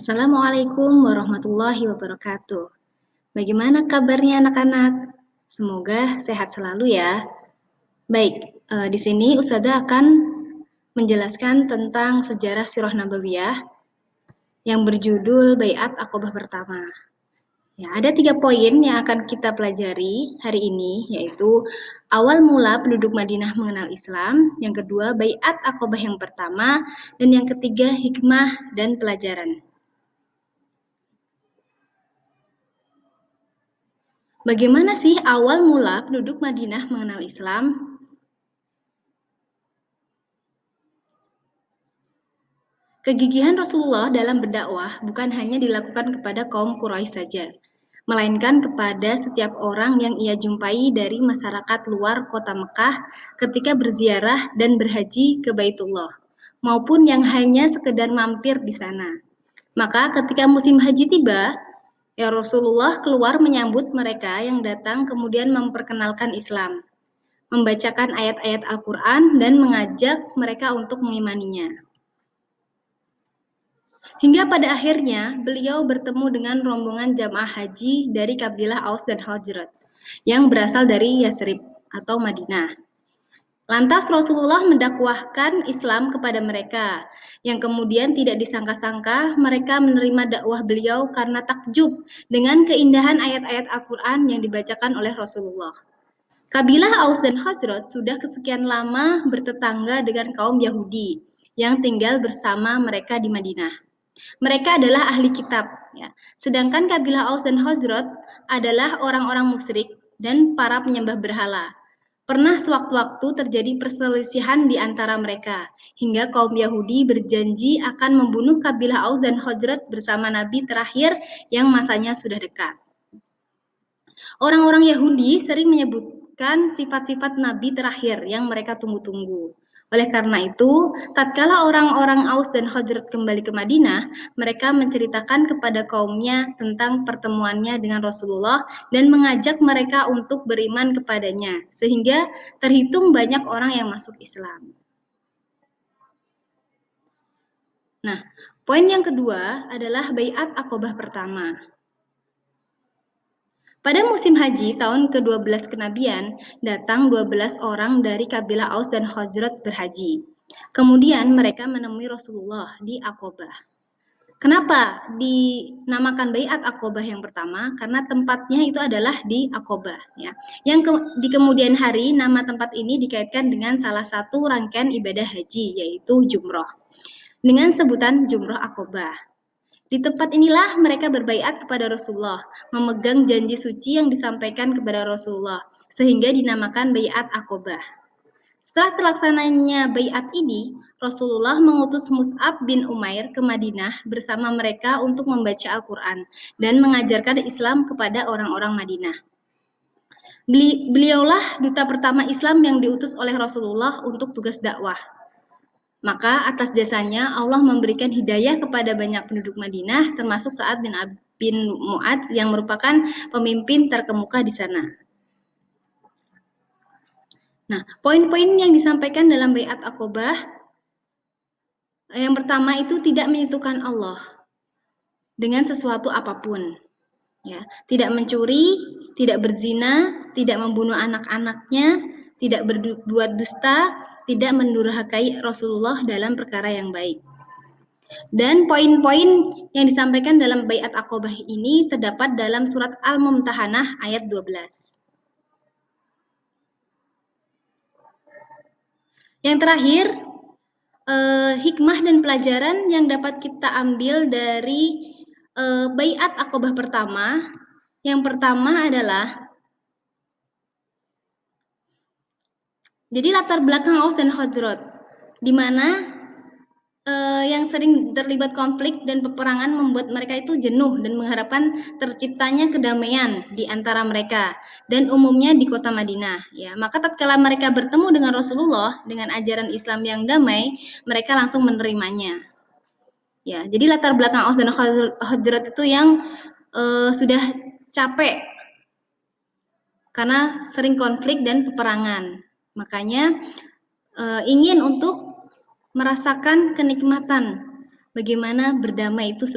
Assalamualaikum warahmatullahi wabarakatuh. Bagaimana kabarnya anak-anak? Semoga sehat selalu ya. Baik, di sini Ustazah akan menjelaskan tentang sejarah Sirah Nabawiyah yang berjudul Baiat Aqobah Pertama. Ya, ada 3 poin yang akan kita pelajari hari ini, yaitu awal mula penduduk Madinah mengenal Islam, yang kedua Baiat Aqobah yang pertama, dan yang ketiga hikmah dan pelajaran. Bagaimana sih awal mula penduduk Madinah mengenal Islam? Kegigihan Rasulullah dalam berdakwah bukan hanya dilakukan kepada kaum Quraisy saja, melainkan kepada setiap orang yang ia jumpai dari masyarakat luar kota Mekah ketika berziarah dan berhaji ke Baitullah, maupun yang hanya sekedar mampir di sana. Maka ketika musim haji tiba, ya Rasulullah keluar menyambut mereka yang datang kemudian memperkenalkan Islam, membacakan ayat-ayat Al-Quran dan mengajak mereka untuk mengimaninya. Hingga pada akhirnya beliau bertemu dengan rombongan jamaah haji dari kabilah Aus dan Khazraj yang berasal dari Yasrib atau Madinah. Lantas Rasulullah mendakwahkan Islam kepada mereka, yang kemudian tidak disangka-sangka mereka menerima dakwah beliau karena takjub dengan keindahan ayat-ayat Al-Quran yang dibacakan oleh Rasulullah. Kabilah Aus dan Khazraj sudah kesekian lama bertetangga dengan kaum Yahudi yang tinggal bersama mereka di Madinah. Mereka adalah ahli kitab, ya. Sedangkan kabilah Aus dan Khazraj adalah orang-orang musyrik dan para penyembah berhala. Pernah sewaktu-waktu terjadi perselisihan di antara mereka, hingga kaum Yahudi berjanji akan membunuh kabilah Aus dan Khazraj bersama Nabi terakhir yang masanya sudah dekat. Orang-orang Yahudi sering menyebutkan sifat-sifat Nabi terakhir yang mereka tunggu-tunggu. Oleh karena itu, tatkala orang-orang Aus dan Khazraj kembali ke Madinah, mereka menceritakan kepada kaumnya tentang pertemuannya dengan Rasulullah dan mengajak mereka untuk beriman kepadanya, sehingga terhitung banyak orang yang masuk Islam. Nah, poin yang kedua adalah Baiat Aqobah pertama. Pada musim haji tahun ke-12 kenabian, datang 12 orang dari kabilah Aus dan Khazraj berhaji. Kemudian mereka menemui Rasulullah di Aqobah. Kenapa dinamakan Baiat Aqobah yang pertama? Karena tempatnya itu adalah di Aqobah, ya. Di kemudian hari nama tempat ini dikaitkan dengan salah satu rangkaian ibadah haji, yaitu jumroh, dengan sebutan jumroh Aqobah. Di tempat inilah mereka berbaiat kepada Rasulullah, memegang janji suci yang disampaikan kepada Rasulullah, sehingga dinamakan Baiat Aqobah. Setelah terlaksananya baiat ini, Rasulullah mengutus Mus'ab bin Umair ke Madinah bersama mereka untuk membaca Al-Quran dan mengajarkan Islam kepada orang-orang Madinah. Beliaulah duta pertama Islam yang diutus oleh Rasulullah untuk tugas dakwah. Maka atas jasanya Allah memberikan hidayah kepada banyak penduduk Madinah, termasuk Sa'ad bin Mu'adz yang merupakan pemimpin terkemuka di sana. Nah, poin-poin yang disampaikan dalam Baiat Aqobah, yang pertama itu tidak menyentuhkan Allah dengan sesuatu apapun. Ya, tidak mencuri, tidak berzina, tidak membunuh anak-anaknya, tidak berbuat dusta, tidak mendurhakai Rasulullah dalam perkara yang baik. Dan poin-poin yang disampaikan dalam Baiat Aqobah ini terdapat dalam surat Al-Mumtahanah ayat 12. Yang terakhir, hikmah dan pelajaran yang dapat kita ambil dari Baiat Aqobah pertama. Yang pertama adalah, jadi latar belakang Aus dan Khazraj, di mana yang sering terlibat konflik dan peperangan membuat mereka itu jenuh dan mengharapkan terciptanya kedamaian di antara mereka dan umumnya di kota Madinah. Ya, maka tatkala mereka bertemu dengan Rasulullah dengan ajaran Islam yang damai, mereka langsung menerimanya. Ya, jadi latar belakang Aus dan Khazraj itu yang sudah capek karena sering konflik dan peperangan. Makanya ingin untuk merasakan kenikmatan bagaimana berdamai itu